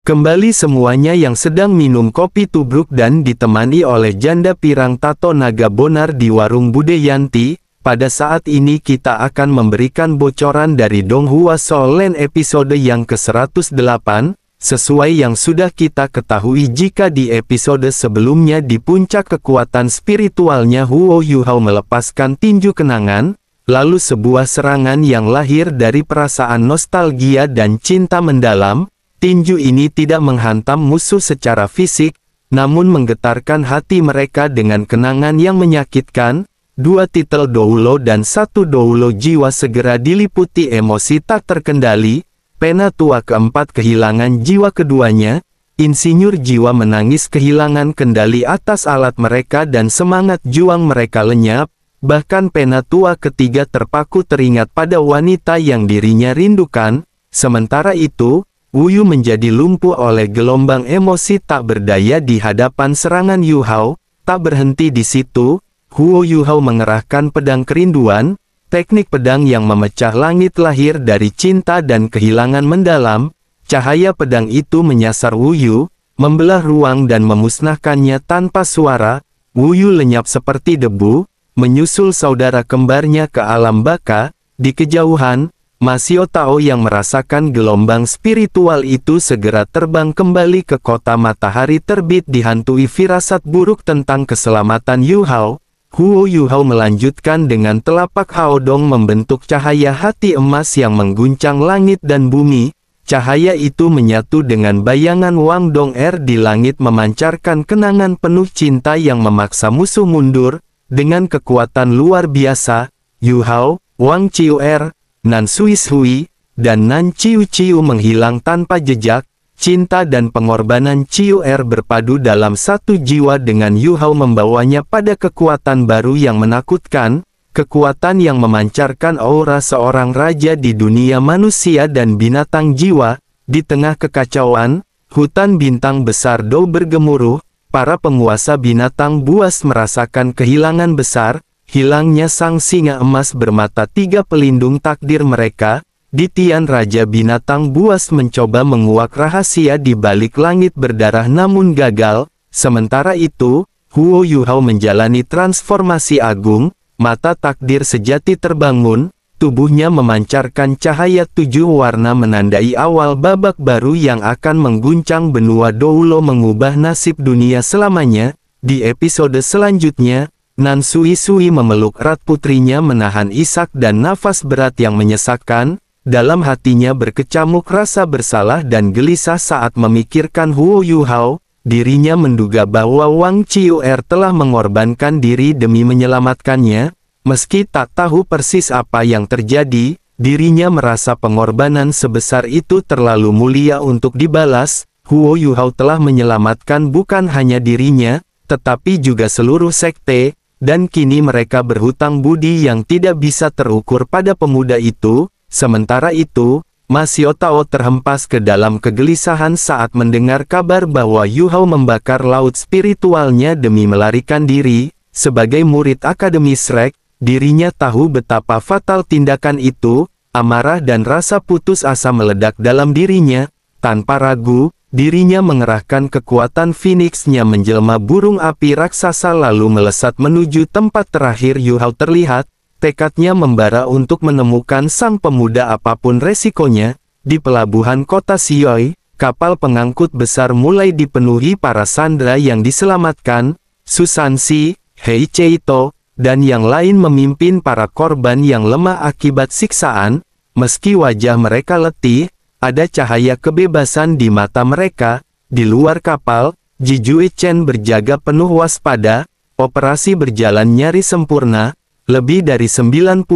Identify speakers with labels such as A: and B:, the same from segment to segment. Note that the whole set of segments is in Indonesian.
A: Kembali semuanya yang sedang minum kopi tubruk dan ditemani oleh janda pirang tato naga bonar di warung Bude Yanti. Pada saat ini kita akan memberikan bocoran dari Donghua Soul Land episode yang ke-108. Sesuai yang sudah kita ketahui jika di episode sebelumnya di puncak kekuatan spiritualnya Huo Yuhao melepaskan tinju kenangan, lalu sebuah serangan yang lahir dari perasaan nostalgia dan cinta mendalam. Tinju ini tidak menghantam musuh secara fisik, namun menggetarkan hati mereka dengan kenangan yang menyakitkan. Dua titel Doulo dan satu Doulo jiwa segera diliputi emosi tak terkendali. Penatua keempat kehilangan jiwa keduanya. Insinyur jiwa menangis kehilangan kendali atas alat mereka dan semangat juang mereka lenyap. Bahkan Penatua ketiga terpaku teringat pada wanita yang dirinya rindukan. Sementara itu, Wuyu menjadi lumpuh oleh gelombang emosi tak berdaya di hadapan serangan Yuhao. Tak berhenti di situ, Huo Yuhao mengerahkan pedang kerinduan. Teknik pedang yang memecah langit lahir dari cinta dan kehilangan mendalam. Cahaya pedang itu menyasar Wuyu, membelah ruang dan memusnahkannya tanpa suara. Wuyu lenyap seperti debu, menyusul saudara kembarnya ke alam baka. Di kejauhan, Masio Tao yang merasakan gelombang spiritual itu segera terbang kembali ke kota matahari terbit dihantui firasat buruk tentang keselamatan Yuhao. Huo Yuhao melanjutkan dengan telapak Haodong membentuk cahaya hati emas yang mengguncang langit dan bumi. Cahaya itu menyatu dengan bayangan Wang Dong-er di langit memancarkan kenangan penuh cinta yang memaksa musuh mundur. Dengan kekuatan luar biasa, Yuhao, Wang Chiu-er, Nan Suis-hui, dan Nan Chiu-chiu menghilang tanpa jejak. Cinta dan pengorbanan Chiu-er berpadu dalam satu jiwa dengan Yuhao membawanya pada kekuatan baru yang menakutkan. Kekuatan yang memancarkan aura seorang raja di dunia manusia dan binatang jiwa. Di tengah kekacauan, hutan bintang besar Dou bergemuruh. Para penguasa binatang buas merasakan kehilangan besar. Hilangnya sang singa emas bermata tiga pelindung takdir mereka. Di Tian Raja Binatang Buas mencoba menguak rahasia di balik langit berdarah namun gagal. Sementara itu, Huo Yuhao menjalani transformasi agung. Mata takdir sejati terbangun. Tubuhnya memancarkan cahaya 7 warna menandai awal babak baru yang akan mengguncang benua Doulo mengubah nasib dunia selamanya. Di episode selanjutnya, Nan Suis-hui memeluk erat putrinya menahan isak dan nafas berat yang menyesakkan. Dalam hatinya berkecamuk rasa bersalah dan gelisah saat memikirkan Huo Yuhao. Dirinya menduga bahwa Wang Chiu-er telah mengorbankan diri demi menyelamatkannya. Meski tak tahu persis apa yang terjadi, dirinya merasa pengorbanan sebesar itu terlalu mulia untuk dibalas. Huo Yuhao telah menyelamatkan bukan hanya dirinya, tetapi juga seluruh sekte. Dan kini mereka berhutang budi yang tidak bisa terukur pada pemuda itu. Sementara itu, Masio Tao terhempas ke dalam kegelisahan saat mendengar kabar bahwa Yuhao membakar laut spiritualnya demi melarikan diri. Sebagai murid Akademi Shrek, dirinya tahu betapa fatal tindakan itu. Amarah dan rasa putus asa meledak dalam dirinya. Tanpa ragu, dirinya mengerahkan kekuatan Phoenix-nya menjelma burung api raksasa lalu melesat menuju tempat terakhir Yuhao terlihat. Tekadnya membara untuk menemukan sang pemuda apapun resikonya. Di pelabuhan kota Xioi, kapal pengangkut besar mulai dipenuhi para sandera yang diselamatkan. Susansi, Hei Cheito, dan yang lain memimpin para korban yang lemah akibat siksaan. Meski wajah mereka letih, ada cahaya kebebasan di mata mereka. Di luar kapal, Ji Jue Chen berjaga penuh waspada. Operasi berjalan nyaris sempurna. Lebih dari 95%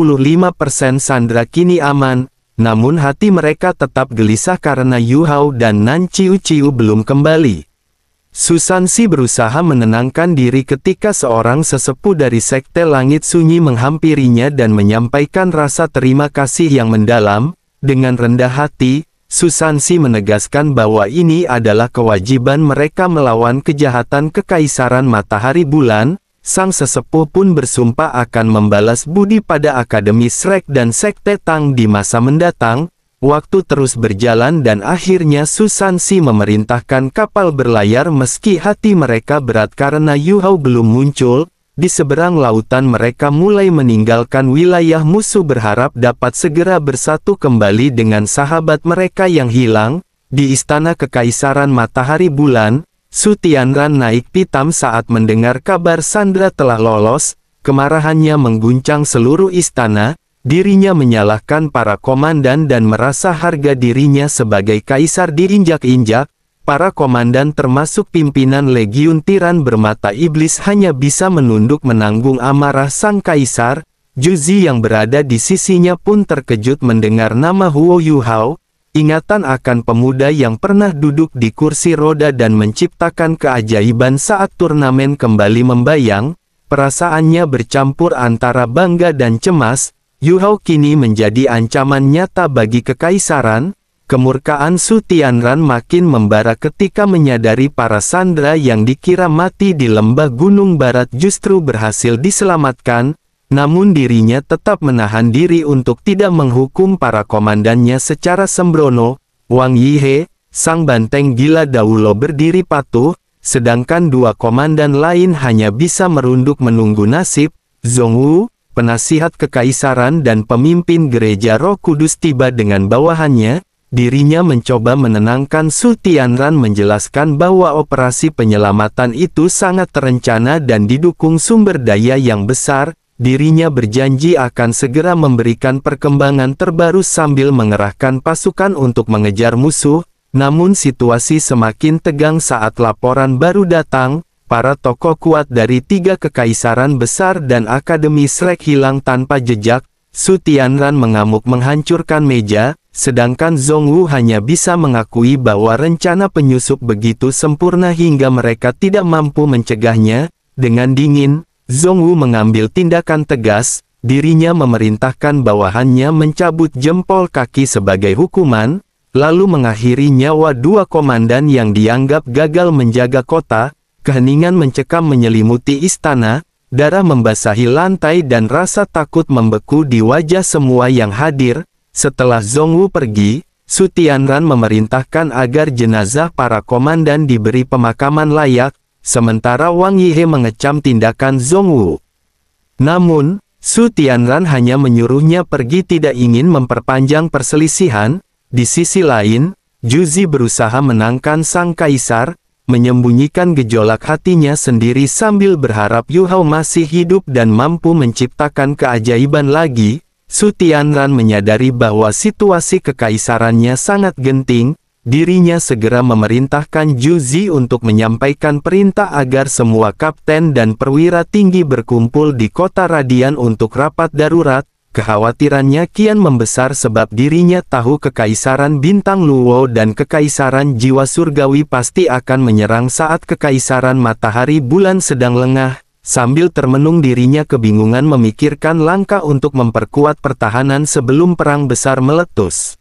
A: sandera kini aman. Namun hati mereka tetap gelisah karena Yuhao dan Nan Chiu-chiu belum kembali. Susansi berusaha menenangkan diri ketika seorang sesepuh dari Sekte Langit Sunyi menghampirinya dan menyampaikan rasa terima kasih yang mendalam. Dengan rendah hati, Susansi menegaskan bahwa ini adalah kewajiban mereka melawan kejahatan Kekaisaran Matahari Bulan. Sang sesepuh pun bersumpah akan membalas budi pada Akademi Shrek dan Sekte Tang di masa mendatang. Waktu terus berjalan dan akhirnya Susansi memerintahkan kapal berlayar meski hati mereka berat karena Yu Hao belum muncul. Di seberang lautan mereka mulai meninggalkan wilayah musuh berharap dapat segera bersatu kembali dengan sahabat mereka yang hilang. Di Istana Kekaisaran Matahari Bulan, Su Tianran naik pitam saat mendengar kabar Sandra telah lolos. Kemarahannya mengguncang seluruh istana. Dirinya menyalahkan para komandan dan merasa harga dirinya sebagai kaisar diinjak-injak. Para komandan termasuk pimpinan legiun tiran bermata iblis hanya bisa menunduk menanggung amarah sang kaisar. Juzi yang berada di sisinya pun terkejut mendengar nama Huo Yu Hao. Ingatan akan pemuda yang pernah duduk di kursi roda dan menciptakan keajaiban saat turnamen kembali membayang. Perasaannya bercampur antara bangga dan cemas. Yu Hao kini menjadi ancaman nyata bagi kekaisaran. Kemurkaan Su Tianran makin membara ketika menyadari para sandera yang dikira mati di lembah Gunung Barat justru berhasil diselamatkan. Namun dirinya tetap menahan diri untuk tidak menghukum para komandannya secara sembrono. Wang Yihe, sang banteng gila Daulo berdiri patuh, sedangkan dua komandan lain hanya bisa merunduk menunggu nasib. Zhongwu, penasihat kekaisaran dan pemimpin gereja Roh Kudus tiba dengan bawahannya. Dirinya mencoba menenangkan Su Tianran menjelaskan bahwa operasi penyelamatan itu sangat terencana dan didukung sumber daya yang besar. Dirinya berjanji akan segera memberikan perkembangan terbaru sambil mengerahkan pasukan untuk mengejar musuh. Namun situasi semakin tegang saat laporan baru datang. Para tokoh kuat dari tiga kekaisaran besar dan Akademi Shrek hilang tanpa jejak. Su Tianran mengamuk menghancurkan meja, sedangkan Zhongwu hanya bisa mengakui bahwa rencana penyusup begitu sempurna hingga mereka tidak mampu mencegahnya. Dengan dingin, Zhongwu mengambil tindakan tegas. Dirinya memerintahkan bawahannya mencabut jempol kaki sebagai hukuman, lalu mengakhiri nyawa dua komandan yang dianggap gagal menjaga kota. Keheningan mencekam menyelimuti istana, darah membasahi lantai dan rasa takut membeku di wajah semua yang hadir. Setelah Zhongwu pergi, Su Tianran memerintahkan agar jenazah para komandan diberi pemakaman layak, sementara Wang Yihe mengecam tindakan Zhongwu. Namun, Su Tianran hanya menyuruhnya pergi tidak ingin memperpanjang perselisihan. Di sisi lain, Juzi berusaha menangkan sang kaisar, menyembunyikan gejolak hatinya sendiri sambil berharap Yu Hao masih hidup dan mampu menciptakan keajaiban lagi. Su Tianran menyadari bahwa situasi kekaisarannya sangat genting. Dirinya segera memerintahkan Juzi untuk menyampaikan perintah agar semua kapten dan perwira tinggi berkumpul di kota Radian untuk rapat darurat. Kekhawatirannya kian membesar sebab dirinya tahu kekaisaran bintang Luo dan kekaisaran jiwa surgawi pasti akan menyerang saat kekaisaran matahari bulan sedang lengah. Sambil termenung dirinya kebingungan memikirkan langkah untuk memperkuat pertahanan sebelum perang besar meletus.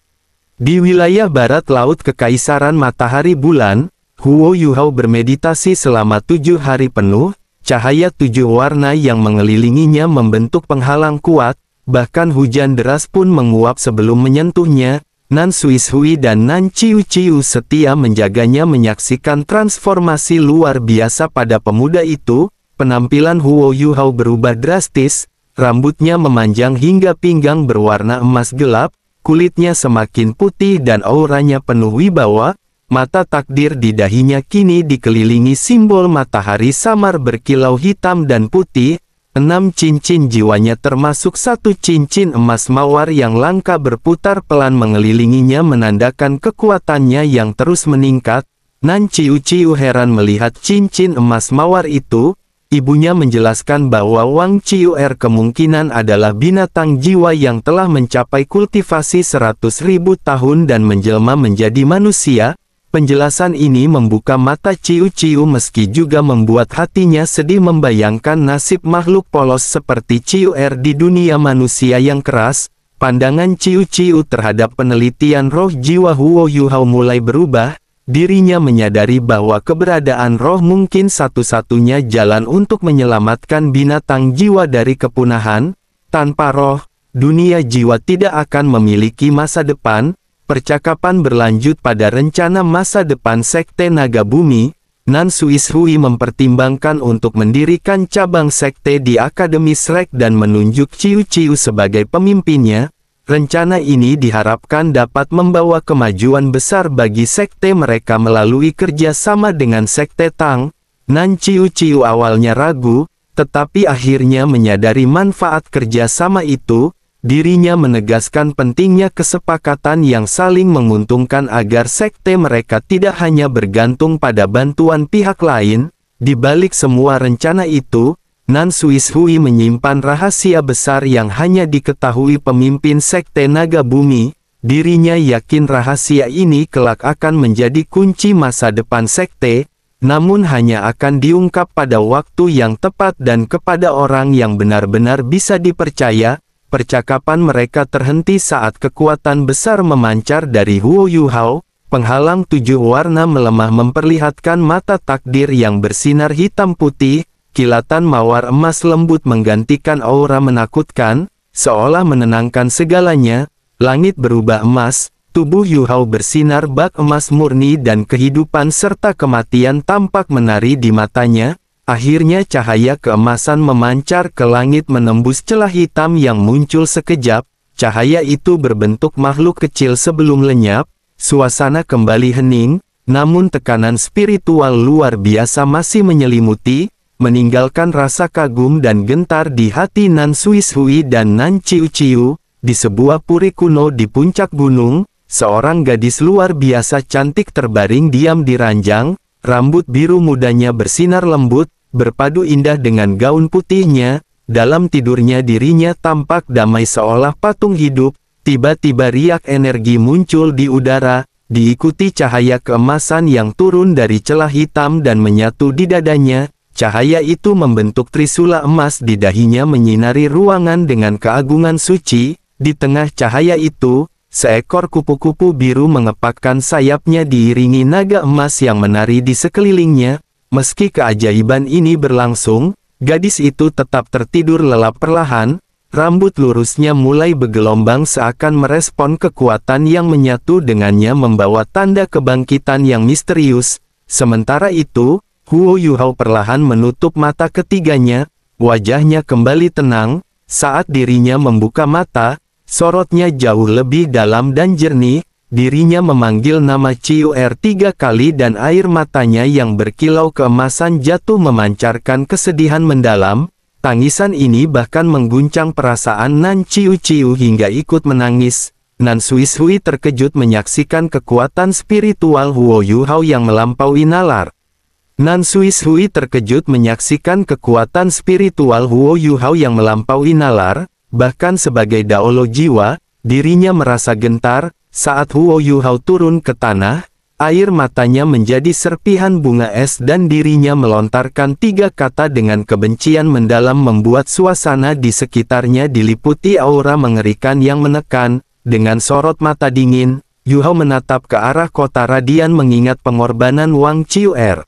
A: Di wilayah barat laut kekaisaran matahari bulan, Huo Yu Hao bermeditasi selama 7 hari penuh. Cahaya 7 warna yang mengelilinginya membentuk penghalang kuat. Bahkan hujan deras pun menguap sebelum menyentuhnya. Nan Suishui dan Nan Ciu Ciu setia menjaganya menyaksikan transformasi luar biasa pada pemuda itu. Penampilan Huo Yu Hao berubah drastis. Rambutnya memanjang hingga pinggang berwarna emas gelap. Kulitnya semakin putih dan auranya penuh wibawa. Mata takdir di dahinya kini dikelilingi simbol matahari samar berkilau hitam dan putih. 6 cincin jiwanya termasuk 1 cincin emas mawar yang langka berputar pelan mengelilinginya menandakan kekuatannya yang terus meningkat. Nan Ciu Ciu heran melihat cincin emas mawar itu. Ibunya menjelaskan bahwa Wang Ciuer kemungkinan adalah binatang jiwa yang telah mencapai kultivasi 100.000 tahun dan menjelma menjadi manusia. Penjelasan ini membuka mata Ciu Ciu meski juga membuat hatinya sedih membayangkan nasib makhluk polos seperti Ciuer di dunia manusia yang keras. Pandangan Ciu Ciu terhadap penelitian roh jiwa Huo Yu Hao mulai berubah. Dirinya menyadari bahwa keberadaan roh mungkin satu-satunya jalan untuk menyelamatkan binatang jiwa dari kepunahan. Tanpa roh, dunia jiwa tidak akan memiliki masa depan. percakapan berlanjut pada rencana masa depan Sekte Naga Bumi. Nan Suishui mempertimbangkan untuk mendirikan cabang sekte di Akademi Shrek dan menunjuk Ciu Ciu sebagai pemimpinnya. Rencana ini diharapkan dapat membawa kemajuan besar bagi sekte mereka melalui kerjasama dengan Sekte Tang. Nan Ciu Ciu awalnya ragu, tetapi akhirnya menyadari manfaat kerjasama itu. Dirinya menegaskan pentingnya kesepakatan yang saling menguntungkan agar sekte mereka tidak hanya bergantung pada bantuan pihak lain. Di balik semua rencana itu, Nan Suishui menyimpan rahasia besar yang hanya diketahui pemimpin Sekte Naga Bumi. Dirinya yakin rahasia ini kelak akan menjadi kunci masa depan sekte, namun hanya akan diungkap pada waktu yang tepat dan kepada orang yang benar-benar bisa dipercaya. Percakapan mereka terhenti saat kekuatan besar memancar dari Huo Yuhao. Penghalang 7 warna melemah memperlihatkan mata takdir yang bersinar hitam putih. Kilatan mawar emas lembut menggantikan aura menakutkan, seolah menenangkan segalanya. Langit berubah emas, tubuh Yuhao bersinar bak emas murni dan kehidupan serta kematian tampak menari di matanya. Akhirnya cahaya keemasan memancar ke langit menembus celah hitam yang muncul sekejap. Cahaya itu berbentuk makhluk kecil sebelum lenyap. Suasana kembali hening, namun tekanan spiritual luar biasa masih menyelimuti, meninggalkan rasa kagum dan gentar di hati Nan Suishui dan Nan Ciu Ciu. Di sebuah puri kuno di puncak gunung, seorang gadis luar biasa cantik terbaring diam di ranjang. Rambut biru mudanya bersinar lembut, berpadu indah dengan gaun putihnya. Dalam tidurnya dirinya tampak damai seolah patung hidup. Tiba-tiba riak energi muncul di udara, diikuti cahaya keemasan yang turun dari celah hitam dan menyatu di dadanya. Cahaya itu membentuk trisula emas di dahinya menyinari ruangan dengan keagungan suci. Di tengah cahaya itu, seekor kupu-kupu biru mengepakkan sayapnya diiringi naga emas yang menari di sekelilingnya. Meski keajaiban ini berlangsung, gadis itu tetap tertidur lelap perlahan. Rambut lurusnya mulai bergelombang seakan merespon kekuatan yang menyatu dengannya membawa tanda kebangkitan yang misterius. Sementara itu, Huo Yuhao perlahan menutup mata ketiganya. Wajahnya kembali tenang. Saat dirinya membuka mata, sorotnya jauh lebih dalam dan jernih. Dirinya memanggil nama Ciu 3 kali dan air matanya yang berkilau keemasan jatuh memancarkan kesedihan mendalam. Tangisan ini bahkan mengguncang perasaan Nan Ciu Ciu hingga ikut menangis. Nan Suishui terkejut menyaksikan kekuatan spiritual Huo Yuhao yang melampaui nalar. Nan Suishui terkejut menyaksikan kekuatan spiritual Huo Yuhao yang melampaui nalar. Bahkan sebagai daolo jiwa, dirinya merasa gentar. Saat Huo Yuhao turun ke tanah, air matanya menjadi serpihan bunga es dan dirinya melontarkan 3 kata dengan kebencian mendalam membuat suasana di sekitarnya diliputi aura mengerikan yang menekan. Dengan sorot mata dingin, Yuhao menatap ke arah kota radian mengingat pengorbanan Wang Ciuer.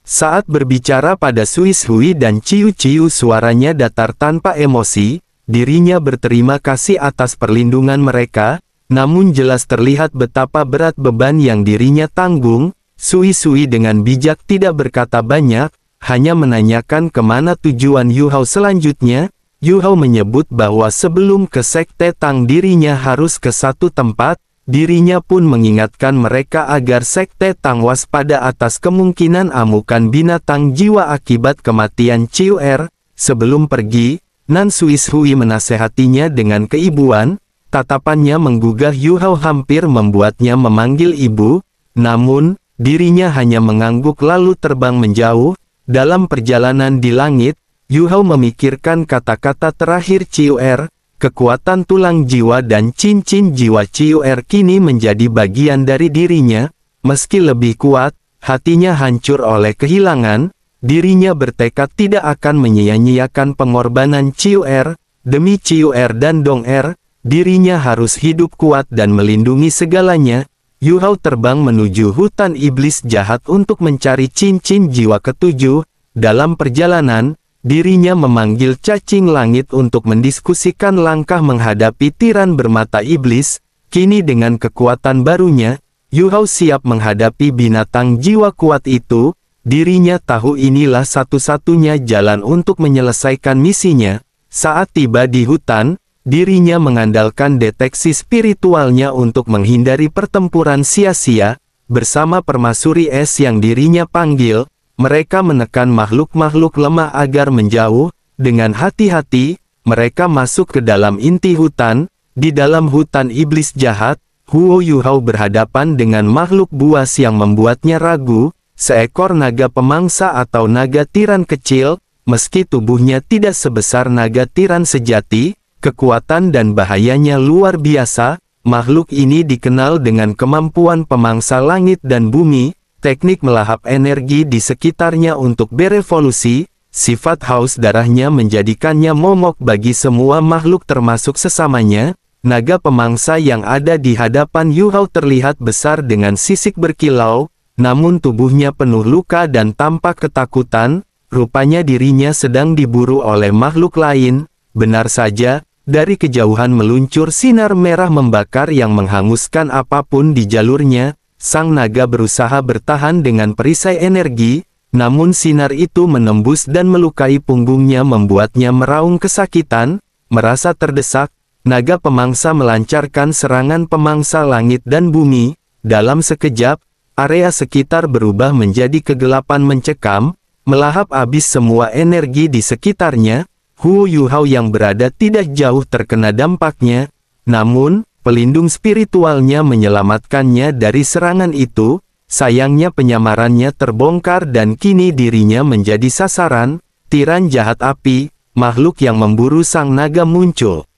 A: Saat berbicara pada Suishui dan Ciu Ciu suaranya datar tanpa emosi, dirinya berterima kasih atas perlindungan mereka. Namun jelas terlihat betapa berat beban yang dirinya tanggung. Suishui dengan bijak tidak berkata banyak, hanya menanyakan kemana tujuan Yuhao selanjutnya. Yuhao menyebut bahwa sebelum ke Sekte Tang dirinya harus ke satu tempat. Dirinya pun mengingatkan mereka agar Sekte Tang waspada atas kemungkinan amukan binatang jiwa akibat kematian Ciuer. Sebelum pergi, Nan Suishui menasehatinya dengan keibuan. Tatapannya menggugah Yuhao hampir membuatnya memanggil ibu, namun, dirinya hanya mengangguk lalu terbang menjauh. Dalam perjalanan di langit, Yuhao memikirkan kata-kata terakhir Ciuer, kekuatan tulang jiwa dan cincin jiwa Ciuer kini menjadi bagian dari dirinya. Meski lebih kuat, hatinya hancur oleh kehilangan, dirinya bertekad tidak akan menyia-nyiakan pengorbanan Ciuer. Demi Ciuer dan Dong-er, dirinya harus hidup kuat dan melindungi segalanya. Yuhao terbang menuju hutan iblis jahat untuk mencari cincin jiwa ketujuh. Dalam perjalanan, dirinya memanggil cacing langit untuk mendiskusikan langkah menghadapi tiran bermata iblis. Kini dengan kekuatan barunya, Yu Hao siap menghadapi binatang jiwa kuat itu. Dirinya tahu inilah satu-satunya jalan untuk menyelesaikan misinya. Saat tiba di hutan, dirinya mengandalkan deteksi spiritualnya untuk menghindari pertempuran sia-sia. Bersama permaisuri es yang dirinya panggil, mereka menekan makhluk-makhluk lemah agar menjauh. Dengan hati-hati, mereka masuk ke dalam inti hutan. Di dalam hutan iblis jahat, Huo Yu Hao berhadapan dengan makhluk buas yang membuatnya ragu. Seekor naga pemangsa atau naga tiran kecil, meski tubuhnya tidak sebesar naga tiran sejati, kekuatan dan bahayanya luar biasa. Makhluk ini dikenal dengan kemampuan pemangsa langit dan bumi, teknik melahap energi di sekitarnya untuk berevolusi. Sifat haus darahnya menjadikannya momok bagi semua makhluk termasuk sesamanya. Naga pemangsa yang ada di hadapan Yu Hao terlihat besar dengan sisik berkilau, namun tubuhnya penuh luka dan tampak ketakutan. Rupanya dirinya sedang diburu oleh makhluk lain. Benar saja, dari kejauhan meluncur sinar merah membakar yang menghanguskan apapun di jalurnya. Sang naga berusaha bertahan dengan perisai energi, namun sinar itu menembus dan melukai punggungnya membuatnya meraung kesakitan. Merasa terdesak, naga pemangsa melancarkan serangan pemangsa langit dan bumi. Dalam sekejap, area sekitar berubah menjadi kegelapan mencekam, melahap habis semua energi di sekitarnya. Huo Yu Hao yang berada tidak jauh terkena dampaknya, namun, pelindung spiritualnya menyelamatkannya dari serangan itu. Sayangnya penyamarannya terbongkar dan kini dirinya menjadi sasaran. Tiran jahat api, makhluk yang memburu sang naga muncul.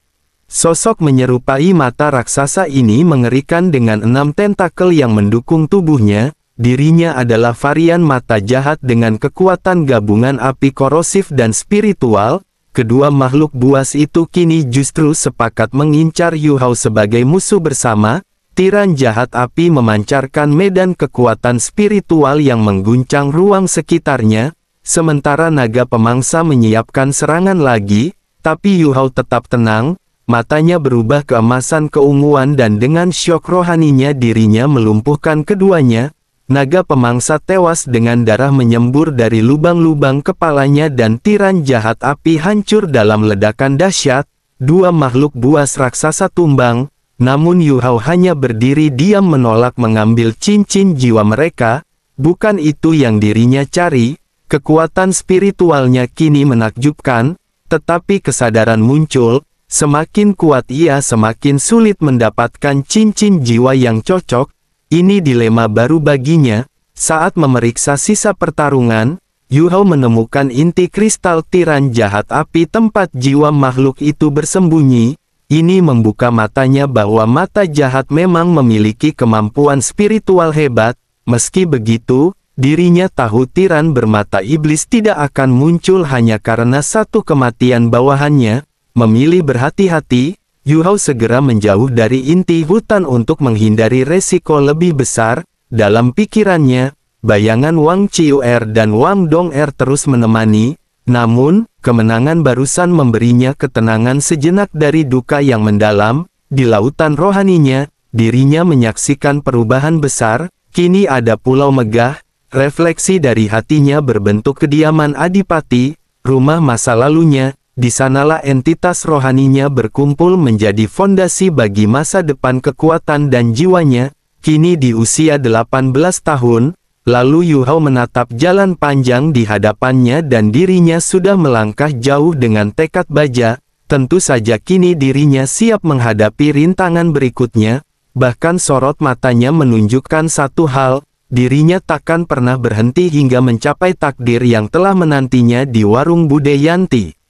A: Sosok menyerupai mata raksasa ini mengerikan dengan 6 tentakel yang mendukung tubuhnya. Dirinya adalah varian mata jahat dengan kekuatan gabungan api korosif dan spiritual. Kedua makhluk buas itu kini justru sepakat mengincar Yu Hao sebagai musuh bersama. Tiran jahat api memancarkan medan kekuatan spiritual yang mengguncang ruang sekitarnya. Sementara naga pemangsa menyiapkan serangan lagi, tapi Yu Hao tetap tenang. Matanya berubah keemasan keunguan dan dengan syok rohaninya dirinya melumpuhkan keduanya. Naga pemangsa tewas dengan darah menyembur dari lubang-lubang kepalanya dan tiran jahat api hancur dalam ledakan dahsyat. Dua makhluk buas raksasa tumbang, namun Yu Hao hanya berdiri diam menolak mengambil cincin jiwa mereka. Bukan itu yang dirinya cari. Kekuatan spiritualnya kini menakjubkan, tetapi kesadaran muncul. Semakin kuat ia semakin sulit mendapatkan cincin jiwa yang cocok. Ini dilema baru baginya. Saat memeriksa sisa pertarungan, Yu Hao menemukan inti kristal tiran jahat api tempat jiwa makhluk itu bersembunyi. Ini membuka matanya bahwa mata jahat memang memiliki kemampuan spiritual hebat. Meski begitu, dirinya tahu tiran bermata iblis tidak akan muncul hanya karena satu kematian bawahannya. Memilih berhati-hati, Yu Hao segera menjauh dari inti hutan untuk menghindari resiko lebih besar. Dalam pikirannya, bayangan Wang Qiuer dan Wang Dong'er terus menemani. Namun, kemenangan barusan memberinya ketenangan sejenak dari duka yang mendalam. Di lautan rohaninya, dirinya menyaksikan perubahan besar. Kini ada pulau megah. Refleksi dari hatinya berbentuk kediaman adipati, rumah masa lalunya. Di sanalah entitas rohaninya berkumpul menjadi fondasi bagi masa depan kekuatan dan jiwanya. Kini di usia 18 tahun, lalu Yu Hao menatap jalan panjang di hadapannya dan dirinya sudah melangkah jauh dengan tekad baja. Tentu saja kini dirinya siap menghadapi rintangan berikutnya. Bahkan sorot matanya menunjukkan satu hal, dirinya takkan pernah berhenti hingga mencapai takdir yang telah menantinya di warung Bude Yanti.